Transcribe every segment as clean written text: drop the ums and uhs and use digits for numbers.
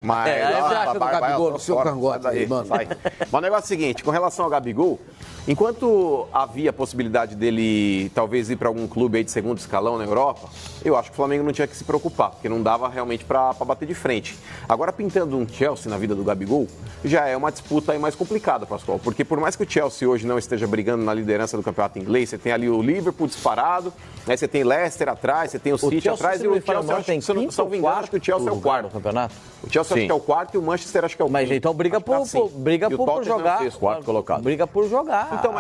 Mas você acha do Gabigol, no seu cangote aí, mano? Mas o negócio é o seguinte, com relação ao Gabigol, enquanto havia a possibilidade dele talvez ir para algum clube aí de segundo escalão na Europa, eu acho que o Flamengo não tinha que se preocupar, porque não dava realmente para bater de frente. Agora, pintando um Chelsea na vida do Gabigol, já é uma disputa aí mais complicada, Pascoal, porque por mais que o Chelsea hoje não esteja brigando na liderança do campeonato inglês, você tem ali o Liverpool disparado, aí você tem Leicester atrás, você tem o City atrás, e o Chelsea, acho que, se não me engano, acho que o Chelsea é o quarto. Campeonato? O Chelsea acho que é o quarto e o Manchester acho que é o quinto. Mas então briga por jogar. Quarto colocado. Briga por jogar. Então,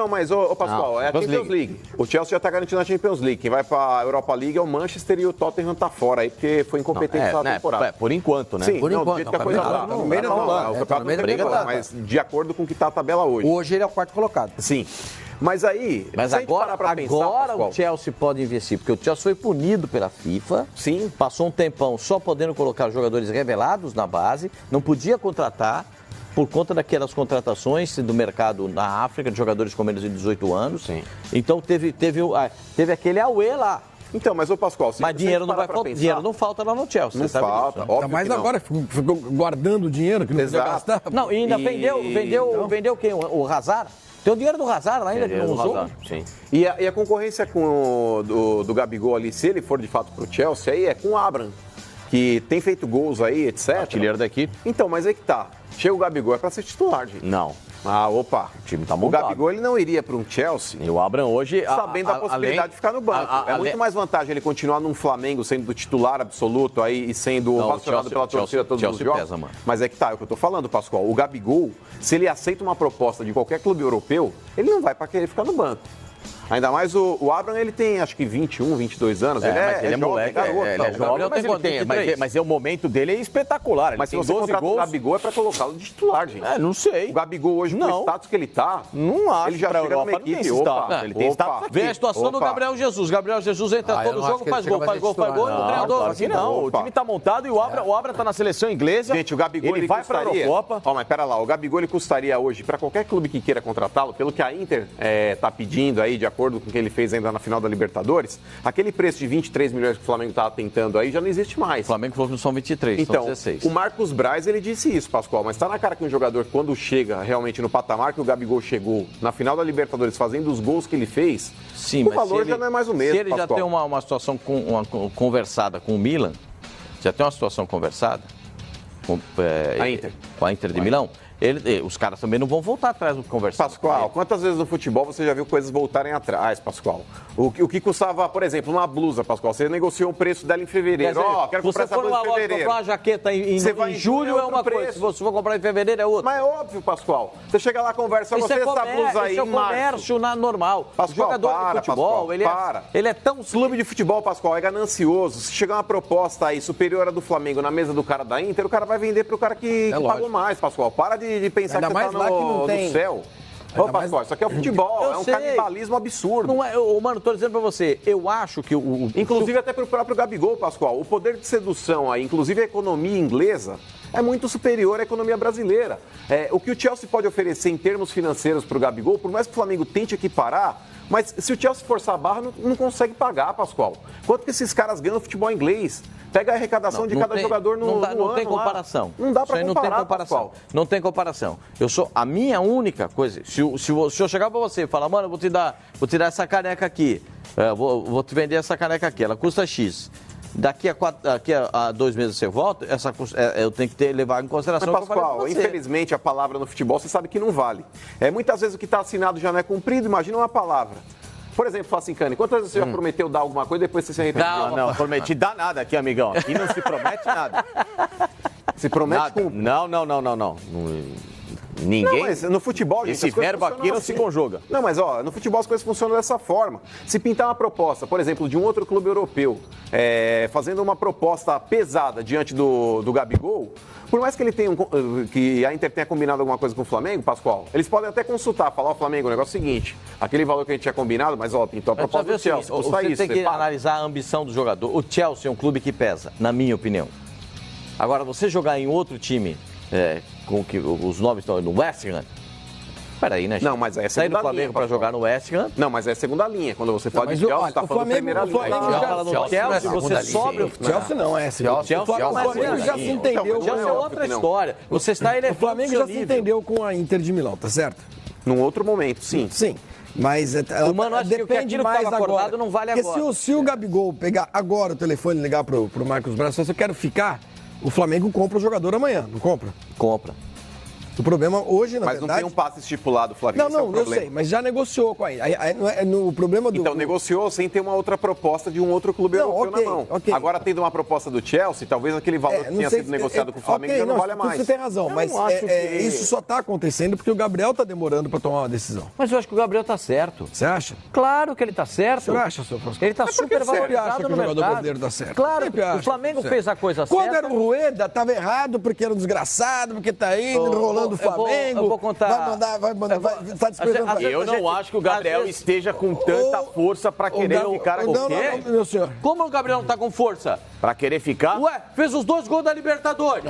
mas ô Pascoal, é a Champions League. O Chelsea já está garantindo a Champions League. Quem vai para a Europa League é o Manchester e o Tottenham tá fora aí, porque foi incompetente essa temporada. Por enquanto, né? Sim, por enquanto. Do jeito que a coisa tá. No meio não, o campeonato não briga, mas de acordo com o que está a tabela hoje. Hoje ele é o quarto colocado. Sim. Mas aí, agora o Chelsea pode investir, porque o Chelsea foi punido pela FIFA. Sim. Passou um tempão só podendo colocar jogadores revelados na base, não podia contratar por conta daquelas contratações do mercado na África de jogadores com menos de 18 anos. Sim. Então teve aquele auê lá. Então, mas o Pascoal, mas dinheiro não vai faltar, dinheiro não falta lá no Chelsea. Não falta, óbvio. Ainda mais agora, ficou guardando o dinheiro que não podia gastar. Não, e ainda vendeu quem? O Hazard? Tem o dinheiro do Hazard lá ainda que não usou. Sim. E a concorrência com do Gabigol ali, se ele for de fato pro Chelsea, aí é com o Abraham, que tem feito gols aí, etc. Artilheiro da equipe. Então, mas aí que tá. Chega o Gabigol, é pra ser titular, gente. Não. Opa. O time tá montado. O Gabigol, ele não iria para um Chelsea. E o Abraham hoje... Sabendo a possibilidade de ficar no banco. É muito mais vantagem ele continuar num Flamengo sendo do titular absoluto aí e sendo relacionado pela torcida todos os jogos. Pesa, mano. Mas é que tá, é o que eu tô falando, Pascoal. O Gabigol, se ele aceita uma proposta de qualquer clube europeu, ele não vai para querer ficar no banco. Ainda mais o Abraham, ele tem acho que 21, 22 anos. Ele é moleque, garoto, ele é jovem, mas o momento dele é espetacular. Mas se você contrata o Gabigol é pra colocá-lo de titular, gente. Não sei. O Gabigol hoje, com o status que ele tá, não acho. Ele já pra chega Europa, numa equipe. Ele tem status aqui. Vem a situação do Gabriel Jesus. Gabriel Jesus entra todo jogo, faz gol, e o treinador... Claro que não. O time tá montado e o Abraham tá na seleção inglesa. Gente, o Gabigol, ele vai pra Eurocopa. Mas pera lá, o Gabigol, ele custaria hoje, pra qualquer clube que queira contratá-lo, pelo que a Inter tá pedindo aí, de acordo com o que ele fez ainda na final da Libertadores, aquele preço de 23 milhões que o Flamengo estava tentando aí já não existe mais. O Flamengo falou que não são 23, então, são 16. O Marcos Braz, ele disse isso, Pascoal, mas está na cara que um jogador, quando chega realmente no patamar que o Gabigol chegou, na final da Libertadores, fazendo os gols que ele fez, sim, o valor já não é mais o mesmo, Se ele Pascoal. já tem uma situação conversada com o Milan, já tem uma situação conversada com a Inter de Milão, os caras também não vão voltar atrás do que conversar. Pascoal, quantas vezes no futebol você já viu coisas voltarem atrás, Pascoal? O que custava, por exemplo, uma blusa, Pascoal, você negociou o preço dela em fevereiro. Quero comprar essa blusa em fevereiro. Comprar uma jaqueta em julho é uma coisa, se você for comprar em fevereiro é outra. Mas é óbvio, Pascoal. Você chega lá, conversa, essa blusa aí em março. Comércio normal. Pascoal, o jogador de futebol, Pascoal, ele é tão... O clube de futebol, Pascoal, é ganancioso. Se chegar uma proposta aí superior à do Flamengo na mesa do cara da Inter, o cara vai vender pro cara que pagou mais, Pascoal. Para de pensar que você tá no céu. Ô, Pascoal, isso aqui é o futebol, é um canibalismo absurdo. Não é, mano, tô dizendo pra você, eu acho que inclusive até pro próprio Gabigol, Pascoal, o poder de sedução aí, inclusive a economia inglesa, é muito superior à economia brasileira. O que o Chelsea pode oferecer em termos financeiros pro Gabigol, por mais que o Flamengo tente equiparar, mas se o Chelsea forçar a barra, não consegue pagar, Pascoal. Quanto que esses caras ganham no futebol inglês? Pega a arrecadação de cada jogador no ano. Não tem comparação. Não dá pra comparar, não tem comparação. Pascoal. Não tem comparação. A minha única coisa, se eu chegar pra você e falar, mano, eu vou te dar essa caneca aqui, vou te vender essa caneca aqui, ela custa X. Daqui a 2 meses você volta, eu tenho que levar em consideração. Mas, Pascoal, infelizmente a palavra no futebol você sabe que não vale. Muitas vezes o que está assinado já não é cumprido, imagina uma palavra. Por exemplo, Facincani, quantas vezes você já prometeu dar alguma coisa e depois você se arrependeu? Não, prometi dar nada aqui, amigão. Aqui não se promete nada. Se promete nada. Não. Ninguém. Não, mas no futebol, gente, esse verbo aqui não se conjuga. Não, mas no futebol as coisas funcionam dessa forma. Se pintar uma proposta, por exemplo, de um outro clube europeu, fazendo uma proposta pesada diante do Gabigol, por mais que ele tenha que a Inter tenha combinado alguma coisa com o Flamengo, Pascoal, eles podem até consultar, falar ao Flamengo, o negócio é o seguinte, aquele valor que a gente tinha combinado, mas pintou a proposta do Chelsea, você tem que analisar a ambição do jogador. O Chelsea é um clube que pesa, na minha opinião. Agora, você jogar em outro time, com que os nomes estão no West Ham, peraí, né? Não, mas é sair do segunda Flamengo linha, para jogar no West Ham. Não, mas é segunda linha. Quando você fala mas de Chelsea, olha, você tá o falando Flamengo- primeira o Flamengo linha. já- Fala no Chelsea não é Chelsea, você segunda sobe linha. o Chelsea não é. Chelsea O Flamengo já se entendeu O Chelsea é com... outra história. Você está O elevando Flamengo seu já se nível. entendeu com a Inter de Milão, tá certo? Num outro momento, sim. Sim. Mas O Mano acha que depende aquilo que mais estava agora. acordado não vale Porque agora. se o Gabigol pegar agora o telefone e ligar pro Marcos Braz, se eu quero ficar, o Flamengo compra o jogador amanhã, não compra? Compra. O problema hoje, na Mas verdade... não tem um passe estipulado, Flavinho. Não, esse é o eu problema. sei, mas já negociou com a Inter. O problema do... Então, negociou sem ter uma outra proposta de um outro clube Não, europeu ok, na mão. ok. Agora, tendo uma proposta do Chelsea, talvez aquele valor que não tinha sei sido se- negociado com o Flamengo ok, já não valha tudo mais. Você tem razão, Eu mas não acho que- isso só está acontecendo porque o Gabriel está demorando para tomar uma decisão. Mas eu acho que o Gabriel tá certo. Você acha? Claro que ele tá certo. Você acha, seu Pascoal? Ele tá Mas por que super você valorizado acha que no o jogador mercado. brasileiro tá certo? Claro, Sempre acha o Flamengo que tá fez certo. a coisa Quando certa. era o Rueda, estava errado porque era um desgraçado, porque tá indo, enrolando o Flamengo. Eu vou contar. Vai tá desprezando. Às vezes Eu a não gente- acho que o Gabriel às vezes- esteja com tanta força pra querer ficar aqui. Não, meu senhor. Como o Gabriel não tá com força? Pra querer ficar? Ué, fez os 2 gols da Libertadores.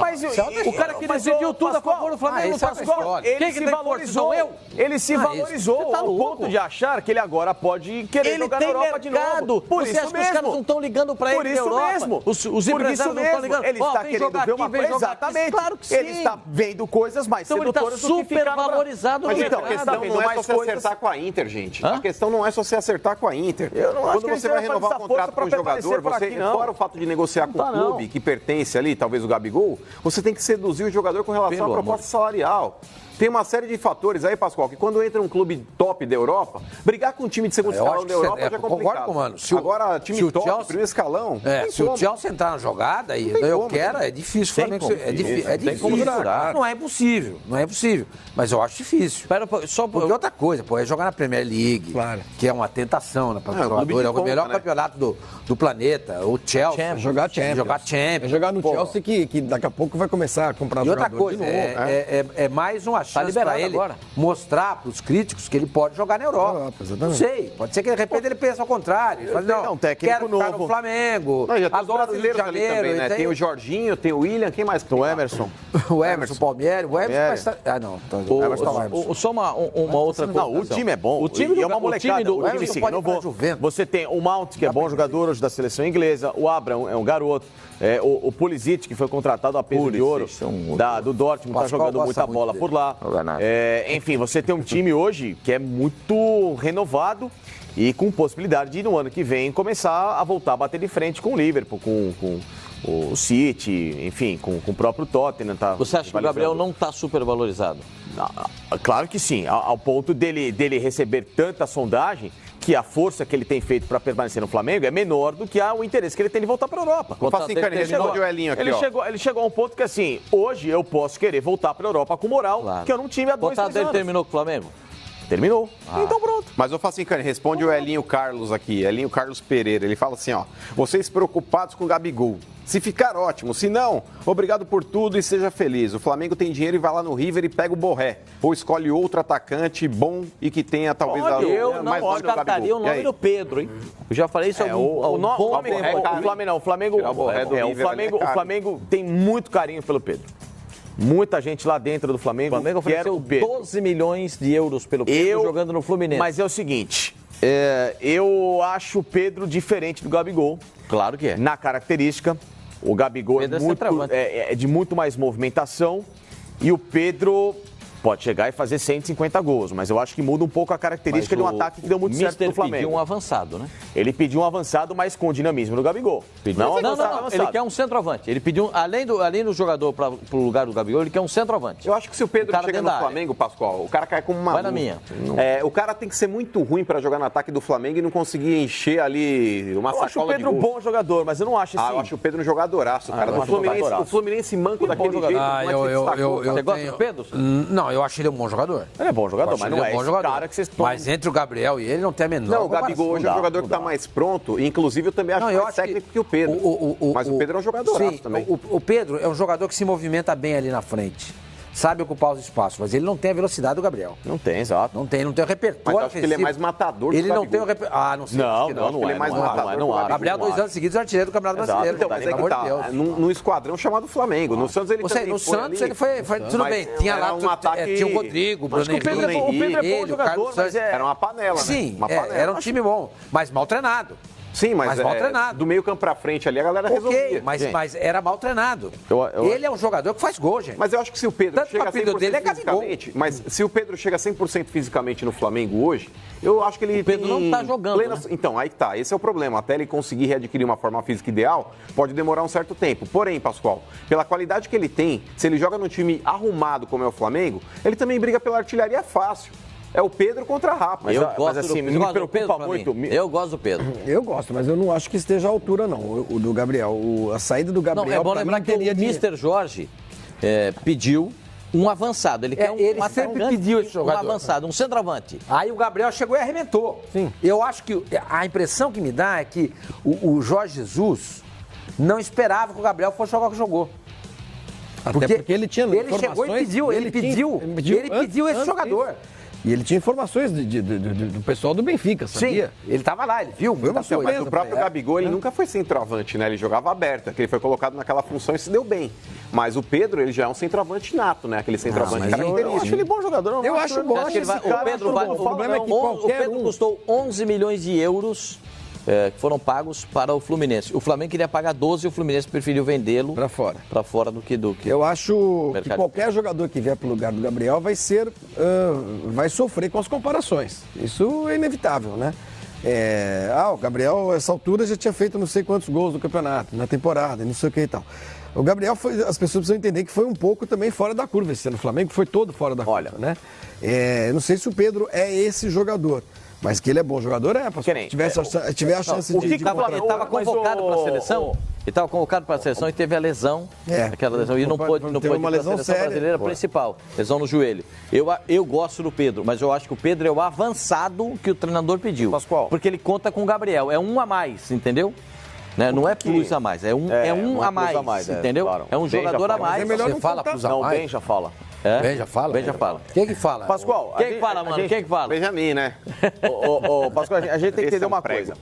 O cara que decidiu tudo a favor do Flamengo não tá com força. Ele Quem que se tem força? valorizou. Sou eu? Ele se valorizou Você tá ao louco. ponto de achar que ele agora pode querer Ele jogar tem na Europa de mercado. novo. Por Você isso acha que mesmo. os caras não estão ligando pra ele Por na isso Europa? mesmo. Os Por isso empresários não estão mesmo. ligando. Ele Ó, está vem querendo jogar ver aqui, uma vem coisa. jogar aqui. Exatamente. Claro que sim. Ele está vendo coisas mais Então ele tá sedutoras do que super ficar valorizado Mas no então, a mercado. questão vendo não é mais só você coisas. acertar com a Inter, gente. Hã? A questão não é só você acertar com a Inter. Eu não acho Quando que ele você vai seja renovar essa um força contrato com o pra jogador, permanecer por você, aqui, não. fora o fato de negociar com Não tá, o clube não. que pertence ali, talvez o Gabigol, você tem que seduzir o jogador com relação Pelo à proposta salarial. Tem uma série de fatores aí, Pascoal, que quando entra um clube top da Europa, brigar com um time de segundo Eu escalão acho da que Europa você- já é concordo complicado. com o Mano. Agora, se time o top, Chelsea- primeiro escalão, não tem Se o como. Chelsea entrar na jogada, e tem eu como, quero, é difícil. o Flamengo como, é difícil. É tem como difícil. segurar. Não é impossível, não é impossível. Mas eu acho difícil. Espera, só Porque outra coisa, pô, é jogar na Premier League, Claro. que é uma tentação, né, para o É, o clube jogador. de É o ponta, melhor né? campeonato do planeta. O Chelsea. Jogar Champions. Jogar Champions. É jogar no Pô, Chelsea que daqui a pouco vai começar a comprar E outra jogador de coisa, novo. é mais uma chance liberado para ele agora. mostrar para os críticos que ele pode jogar na Europa. Europa, exatamente. Não sei, pode ser que de repente ele pense ao contrário. Ele fala, É um técnico quero ficar novo. no Flamengo, Não, já tem os adoro o Rio de brasileiros ali Janeiro. também, né? e Tem o Jorginho, tem o William, quem mais? O Emerson. o Emerson, o Palmieri, o Emerson vai estar... Ah, não. O Emerson tá lá. Só uma outra coisa. Não, o time é bom. O time e é do- uma molecada. o time do- O time Emerson sim, pode ir renovou. pra Juventus. Você tem o Mount, que é bom jogador hoje da seleção inglesa. O Abraham é um garoto. O Pulisic, que foi contratado a peso de ouro do Dortmund, está Pascoal jogando gosta muita muito bola dele. por lá. Joga nada. Enfim, você tem um time hoje que é muito renovado e com possibilidade de, no ano que vem, começar a voltar a bater de frente com o Liverpool, com o City, enfim, com o próprio Tottenham. Tá Você acha que o Gabriel não está super valorizado? Claro que sim, ao ponto dele receber tanta sondagem que a força que ele tem feito para permanecer no Flamengo é menor do que o interesse que ele tem de voltar para a Europa. Vou fazer dele responde o Elinho aqui, Ele chegou a um ponto que, assim, hoje eu posso querer voltar para a Europa com moral, Claro. que eu não tive há O 2, contrato 3 dele anos. terminou com o Flamengo? Terminou. Então pronto. Mas ô Facincani, responde o Elinho Carlos aqui, Elinho Carlos Pereira. Ele fala assim, ó, vocês preocupados com o Gabigol. Se ficar, ótimo. Se não, obrigado por tudo e seja feliz. O Flamengo tem dinheiro e vai lá no River e pega o Borré. Ou escolhe outro atacante bom e que tenha talvez Eu mais não nome do descartaria Gabigol. o E nome aí? do Pedro, hein? Eu já falei isso há O bom Flamengo, tempo. o Flamengo, Tirar o Borré do River ali é o caro. Flamengo tem muito carinho pelo Pedro. Muita gente lá dentro do Flamengo, O Flamengo quer ofereceu o Pedro. 12 milhões de euros pelo Pedro jogando no Fluminense. Mas é o seguinte, eu acho o Pedro diferente do Gabigol. Claro que é. Na característica, o Gabigol Pedro é muito, centroavante. é de muito mais movimentação e o Pedro pode chegar e fazer 150 gols, mas eu acho que muda um pouco a característica de um ataque que deu muito certo pro Flamengo. pediu um avançado, né? Ele pediu um avançado, mas com o dinamismo do Gabigol. Não, avançado. ele quer um centroavante. Ele pediu, além do jogador para o lugar do Gabigol, ele quer um centroavante. Eu acho que se o Pedro cara chega dentro no da área. Flamengo, Pascoal, o cara cai como uma Vai na minha. O cara tem que ser muito ruim para jogar no ataque do Flamengo e não conseguir encher ali uma Eu acho o sacola Pedro de um gols. bom jogador, mas eu não acho assim. Eu acho o Pedro um jogadoraço, cara. eu O acho um jogadoraço. O Fluminense manco daquele jogador. jeito, Ah, como é que se destacou? Você gosta do Pedro? Não, eu acho ele um bom jogador. Ele é bom jogador, Eu acho mas ele não é bom esse jogador. cara que vocês estão... Mas entre o Gabriel e ele não tem a menor Não, o Gabigol hoje é um jogador que está mais pronto. Inclusive, eu também acho Não, eu mais acho técnico que o Pedro. Mas o Pedro é um jogador sim, também. O Pedro é um jogador que se movimenta bem ali na frente. sabe ocupar os espaços, mas ele não tem a velocidade do Gabriel. Não tem, exato. Não tem o repertório. Mas eu acho que ele é mais matador do Ele não Gabigol. tem o repertório. Ah, não sei. Não, acho que não ele é é mais não matador é, do não Gabigol. acho. Gabriel, 2 anos seguidos, artilheiro do Campeonato Exato. Brasileiro. Então, também, mas é pelo que amor de tá, Deus. num esquadrão chamado Flamengo. No Santos ele Ou seja, também no foi Santos ali, ele foi tudo mas bem. Tinha era lá, um ataque... tinha o Rodrigo, o Bruno Acho que o Pedro Henrique, é bom ele, o jogador, Carlos mas Santos. Era uma panela, né? Sim, Uma panela. era um time bom, mas mal treinado. Sim, mas mal treinado. do meio campo pra frente ali a galera resolvia. Ok, mas era mal treinado. Eu- Ele é um jogador que faz gol, gente. Mas eu acho que se o Pedro Tanto que o chega apelido 100% dele é Gabigol. fisicamente, mas se o Pedro chega 100% fisicamente no Flamengo hoje, eu acho que ele O Pedro tem não tá jogando, né? Então, aí que tá, esse é o problema. Até ele conseguir readquirir uma forma física ideal, pode demorar um certo tempo. Porém, Pascoal, pela qualidade que ele tem, se ele joga num time arrumado como é o Flamengo, ele também briga pela artilharia fácil. É o Pedro contra a Rapa. Eu Mas, gosto assim, do me Pedro. Você gosta do preocupa Pedro, pra muito. mim? Eu gosto do Pedro. Eu gosto, mas eu não acho que esteja à altura, não, o do Gabriel. A saída do Gabriel, Não, é bom pra lembrar mim, que o teria de... Mr. Jorge pediu um avançado. Ele quer um ele atacante, sempre pediu esse jogador. um avançado, um centroavante. Aí o Gabriel chegou e arrebentou. Sim. Eu acho que a impressão que me dá é que o Jorge Jesus não esperava que o Gabriel fosse jogar o que jogou. Até porque ele tinha Ele informações... chegou e pediu, ele pediu esse jogador. E ele tinha informações do pessoal do Benfica, sabia? Sim, ele estava lá, ele viu muita uma coisa. Mas o próprio Gabigol, ele nunca foi centroavante, né? Ele jogava aberto, que ele foi colocado naquela função e se deu bem. Mas o Pedro, ele já é um centroavante nato, né? Aquele centroavante característico. Eu acho ele bom jogador. Eu acho bom. Acho que ele vai- o Pedro vai. O problema é que o qualquer Pedro custou 11 milhões de euros que foram pagos para o Fluminense. O Flamengo queria pagar 12 e o Fluminense preferiu vendê-lo Pra fora. Para fora do que. Eu acho que Mercado. qualquer jogador que vier pro lugar do Gabriel vai sofrer com as comparações. Isso é inevitável, né? O Gabriel, a essa altura, já tinha feito não sei quantos gols no campeonato, na temporada, não sei o que e tal. O Gabriel, as pessoas precisam entender que foi um pouco também fora da curva esse ano. O Flamengo foi todo fora da curva, né? Eu não sei se o Pedro é esse jogador. Mas que ele é bom jogador, porque nem, tiver a chance o de... que Ele estava convocado para a seleção. Ele estava convocado para a seleção e teve a lesão, aquela lesão, e não pôde ir teve para uma a lesão seleção séria. brasileira principal, lesão no joelho. Eu gosto do Pedro, mas eu acho que o Pedro é o avançado que o treinador pediu. Pascoal. Porque ele conta com o Gabriel, é um a mais, entendeu? Né? Não é plus a mais, é um a mais, entendeu? claro. É um Bem, jogador já a fala. mais. Mas é melhor Você não fala contar. pros a Não, mais? bem já fala. É? Bem já fala? Bem já fala. Quem que fala? Pascoal, Quem que fala, mano? Quem que fala? Benjamin, né? Ô, Pascoal, a gente tem que Esse entender é um uma prego. coisa.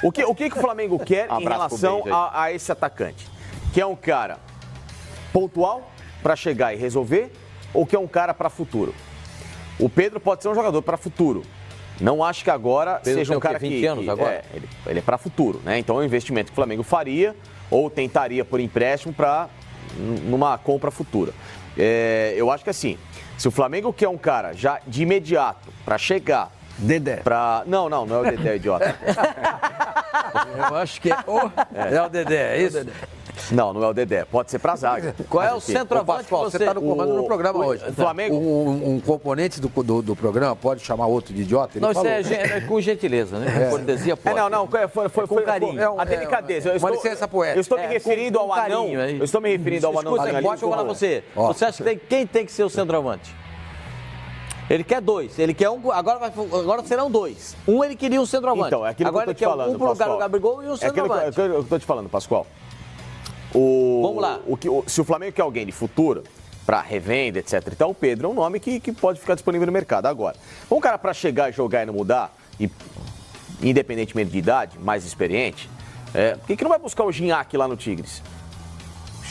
O que o Flamengo quer em Abraço pro relação Benja aí. a esse atacante? Que é um cara pontual para chegar e resolver ou que é um cara para futuro? O Pedro pode ser um jogador para futuro. Não acho que agora Pedro seja tem um o quê, cara 20 anos agora? Ele é para futuro, né? Então é um investimento que o Flamengo faria ou tentaria por empréstimo para numa compra futura. Eu acho que assim, se o Flamengo quer um cara já de imediato para chegar Dedé. Não é o Dedé, idiota. Eu acho que É o Dedé, é isso? Não é o Dedé. Pode ser pra zaga. Qual é o Mas, enfim, centroavante que Pascoal, você está no comando do programa hoje. o Flamengo- Um componente do programa pode chamar outro de idiota? Ele Não, isso falou. é com gentileza, né? Com cortesia pode. Foi carinho. a delicadeza. uma licença poética. Eu estou me referindo ao com anão. carinho, é isso. Eu estou me referindo ao Escuta, anãozinho ali. deixa eu falar pra você. Ó. Você acha que quem tem que ser o centroavante? Ele quer dois, ele quer um, agora serão dois. Um ele queria um centroavante. Então, é aquilo agora que eu ele tô te quer falando, um pro lugar Pascoal. do Gabigol e um É aquilo centroavante. que eu estou te falando, Pascoal. Vamos lá. Se o Flamengo quer alguém de futuro, para revenda, etc. Então, o Pedro é um nome que pode ficar disponível no mercado. Agora, um cara para chegar, jogar e não mudar, e, independentemente de idade, mais experiente, por que não vai buscar o Gignac lá no Tigres?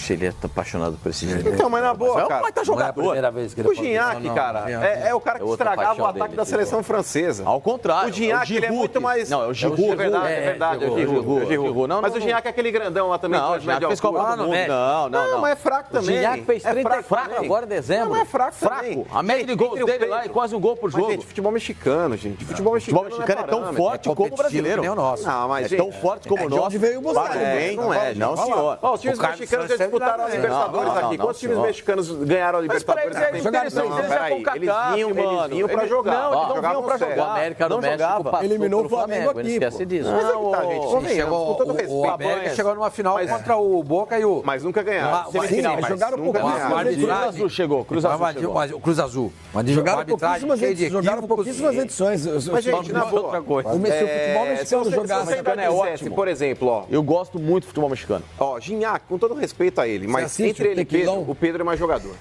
Ele é apaixonado por esse jogo. Então, mas na boa, É um cara. baita Não é a jogador. primeira vez que ele O fala Gignac, isso. cara, Não, é o cara que É outra estragava o paixão ataque dele, da seleção francesa. Ao contrário. O Gignac, ele é muito mais... Não, é o Giroud. É verdade, é verdade. É o Giroud. Não, Mas o Gignac é aquele grandão lá também. Não, que o Gignac fez Copa altura. do Mundo. México. Não. Mas é fraco O também. Gignac fez 34 também. agora em dezembro. Não, mas é fraco também. A média de gols dele lá é quase um gol por Mas, jogo. gente, futebol mexicano, gente. Futebol mexicano, Futebol mexicano é tão parâmetro. forte como o brasileiro. Nem o nosso. Não, mas, É gente... tão forte como o de nosso. onde veio o Bolsonaro. Para bem, não é, não, senhor. Ó, os times O Carlos mexicanos já Santos disputaram a é Libertadores não, aqui. não, Quantos times senhor. mexicanos ganharam a Libertadores? Mas Jogaram eles já peraí. com Eles CACAF, vinham pra mano. jogar. Não, eles não Jogavam vinham pra sério. O jogar. América do Não México jogava. passou Eliminou pelo o Flamengo Não aqui, esquece pô. disso. Mas é que tá, gente. Convenhamos, com todo O respeito. América chegou numa final contra o Boca e o... Mas nunca ganharam. Mas Semifinal, sim, mas jogaram nunca pouquíssimas ganharam. vezes. Cruz Azul chegou. Cruz Azul chegou. O Cruz Azul. Jogaram pouquíssimas edições. Mas, gente, na boa. outra coisa. O futebol mexicano jogava. Se você ainda é quisesse, ótimo. por exemplo, ó, Eu gosto muito do futebol mexicano. Gignac, com todo respeito a ele, mas assiste entre o ele e Tequilão? o Pedro é mais jogador.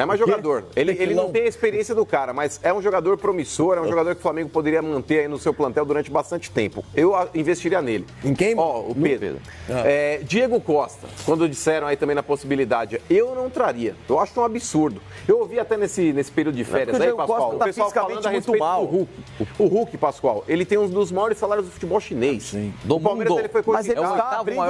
É mais jogador. Ele não tem a experiência do cara, mas é um jogador promissor, é um jogador que o Flamengo poderia manter aí no seu plantel durante bastante tempo. Eu investiria nele. Em quem? Ó, o Pedro. Diego Costa, quando disseram aí também na possibilidade, eu não traria. Eu acho um absurdo. Eu ouvi até nesse período de férias aí, Pascoal, o pessoal falando a respeito do Hulk. O Hulk, Pascoal, ele tem um dos maiores salários do futebol chinês. Sim. O Palmeiras ele foi Mas ele cogitado. está abrindo,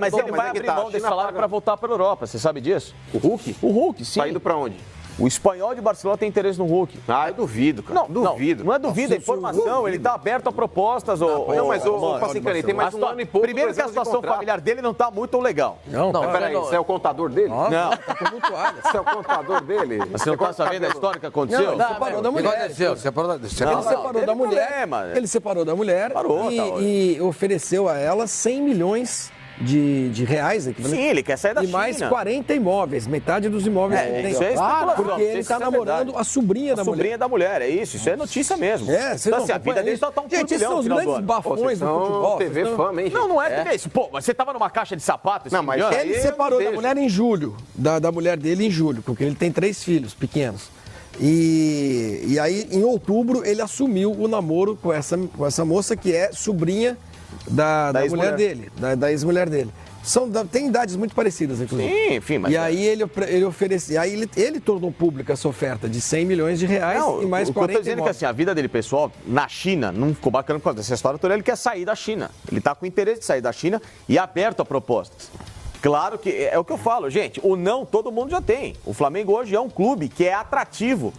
mas ele vai abrir mão desse salário para voltar para a Europa. Você sabe disso? O Hulk? O Hulk, sim. Tá indo pra onde? O espanhol de Barcelona tem interesse no Hulk. Ah, eu duvido, cara. Não, duvido. Não é dúvida, é informação. Ele está aberto a propostas. Não, mas o Passincanei tem mais um ano e pouco. Primeiro que a situação familiar dele não está muito legal. Não, Mas peraí, você é o contador dele? Nossa, Não. tá tumultuado. Você é o contador dele? Você não está sabendo a história que aconteceu? Ele separou da mulher. Aconteceu, separou Ele separou da mulher. Ele separou da mulher e ofereceu a ela 100 milhões de reais aqui. Sim, ele quer sair da e China. mais 40 imóveis, metade dos imóveis que ele tem. Isso é especulação, Porque ele está namorando a sobrinha da mulher. sobrinha da mulher, é isso é notícia mesmo. Vocês Então, não assim, a vida acompanham dele isso? só tá um Gente, esses turbilhão são no os final do grandes ano. bafões do futebol. TV Vocês fã, hein, Não é TV isso. Pô, mas você tava numa caixa de sapato esse Não, mas ano? ele Ele separou da mulher em julho, da mulher dele em julho, porque ele tem 3 filhos pequenos. E aí, em outubro, ele assumiu o namoro com essa moça que é sobrinha da mulher dele, da ex-mulher dele. Tem idades muito parecidas, inclusive. Sim, enfim, mas... E aí ele ofereceu, aí ele tornou pública essa oferta de 100 milhões de reais e mais o que eu 40 tô dizendo é que imóveis. assim, a vida dele pessoal na China não ficou bacana por causa dessa história toda. Ele quer sair da China. Ele tá com interesse de sair da China e aberto a propostas. Claro que é o que eu falo, gente. O não todo mundo já tem. O Flamengo hoje é um clube que é atrativo.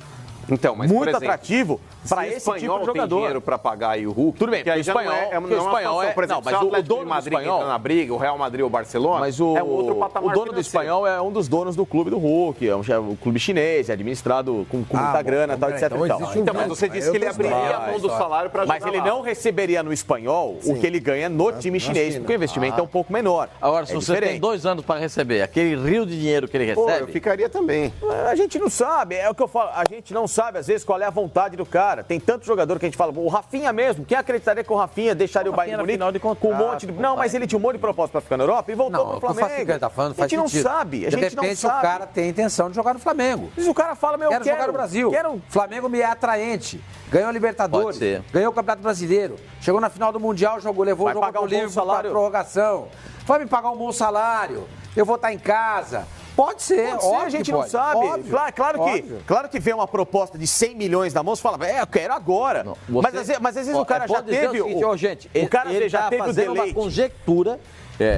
Então, mas, muito por exemplo, atrativo para esse tipo de jogador. Tem dinheiro para pagar aí o Hulk. Tudo bem, que aí o já espanhol, não é uma situação, por exemplo, não, mas se o Atlético dono de do Madrid que espanhol, entra na briga, o Real Madrid ou o Barcelona, mas é um outro patamar o dono do financeiro. espanhol é um dos donos do clube do Hulk, é um clube chinês, é administrado com muita grana, tal, etc. então e tal. existe Então, mas você disse que ele abriria a mão do salário para jogar Mas ele lá. não receberia no espanhol o que ele ganha no time chinês, China. porque o investimento é um pouco menor. Agora, se É você tem diferente. 2 anos para receber aquele rio de dinheiro que ele Pô, recebe... eu ficaria também. A gente não sabe, é o que eu falo, a gente não sabe às vezes qual é a vontade do cara. Tem tanto jogador que a gente fala, o Rafinha mesmo, quem acreditaria que o Rafinha deixaria o Bayern de Munique com um monte de... Não, mas ele tinha um monte de proposta para ficar na Europa e voltou Não, pro o que o Flamengo. Facica tá falando A faz gente não sentido. sabe, a De gente não repente sabe. o cara tem a intenção de jogar no Flamengo. Mas o cara fala, meu, Quero jogar no Brasil. Flamengo me é atraente. Ganhou a Libertadores, Pode ser. ganhou o Campeonato Brasileiro, chegou na final do Mundial, levou Vai o jogo pagar pro um bom Liverpool salário? pra prorrogação. Vai me pagar um bom salário, eu vou estar em casa. Pode ser, Pode ser, óbvio a gente que não pode. sabe. Óbvio, Claro que vem uma proposta de 100 milhões na mão, você fala, eu quero agora. Mas às vezes o cara já teve... gente, o cara ele já tá teve o fazendo uma deleite. conjectura.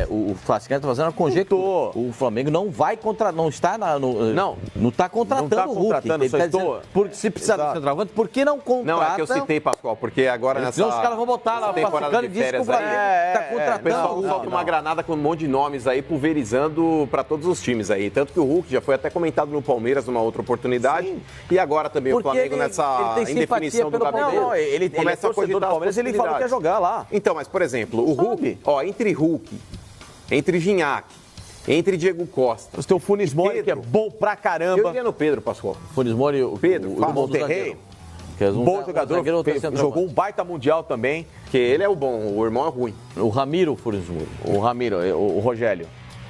O Flasquinha está fazendo uma conjectura. O Flamengo não vai contratar, não está não está contratando Não tá o Hulk. contratando, Ele só tá estou- dizendo, se precisar do centroavante, por que não contrata? Não, é que eu citei, Pascoal, porque agora nessa Senão os caras vão botar lá o temporada Flasquinha e de diz que o férias aí, Flamengo está o contratando pessoal o solta Hulk. uma granada com um monte de nomes aí, pulverizando para todos os times aí. Tanto que o Hulk já foi até comentado no Palmeiras numa outra oportunidade. Sim. E agora também Porque o Flamengo ele nessa tem simpatia indefinição do pelo Gabriel. Palmeiras. Não, ele começa é torcedor do Palmeiras, ele falou que ia jogar lá. Então, mas por exemplo, o Hulk, entre Hulk, entre Gignac, entre Diego Costa. Você tem o Funes Mori, que é Pedro. bom pra Eu caramba. iria no Pedro, Pascoal. Funes Mori, o Pedro, o Fábio do Monterrey. zagueiro. Que é Bom jogador, zagueiro, outro centroavante. jogou um baita mundial também. Que ele é o bom, o irmão é ruim. O Ramiro Funes Mori. O Ramiro, o Rogério.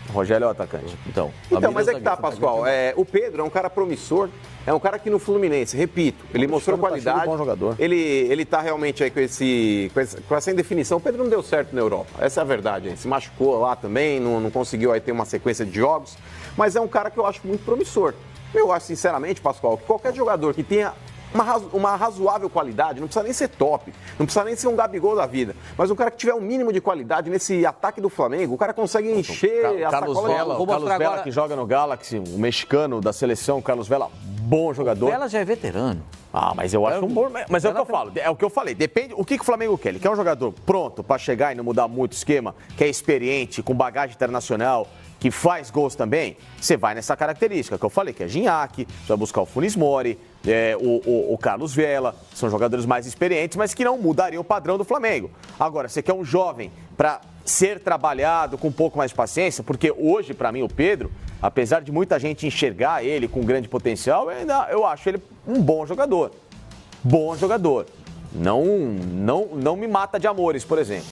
O Rogério é o atacante. Então, Então, mas é que zagueiro. tá, Pascoal. O Pedro é um cara promissor, é um cara que no Fluminense, repito, ele mostrou tá cheio de qualidade. bom jogador. Ele tá realmente aí com essa indefinição. O Pedro não deu certo na Europa. Essa é a verdade. Ele se machucou lá também, não conseguiu aí ter uma sequência de jogos. Mas é um cara que eu acho muito promissor. Eu acho, sinceramente, Pascoal, que qualquer jogador que tenha uma razoável qualidade, não precisa nem ser top, não precisa nem ser um Gabigol da vida, mas um cara que tiver um mínimo de qualidade nesse ataque do Flamengo, o cara consegue encher a Carlos sacola. Vela, Vou Carlos mostrar Vela agora- que joga no Galaxy, o mexicano da seleção, Carlos Vela, bom jogador. Ela já é veterano. Mas eu acho um bom. Mas é o que eu falo, é o que eu falei. Depende. O que o Flamengo quer? Ele quer um jogador pronto para chegar e não mudar muito o esquema, que é experiente, com bagagem internacional, que faz gols também. Você vai nessa característica que eu falei, que é Gignac, você vai buscar o Funes Mori, o Carlos Vela, são jogadores mais experientes, mas que não mudariam o padrão do Flamengo. Agora, você quer um jovem para ser trabalhado com um pouco mais de paciência, porque hoje, para mim, o Pedro, apesar de muita gente enxergar ele com grande potencial, eu acho ele um bom jogador. Bom jogador. Não me mata de amores, por exemplo.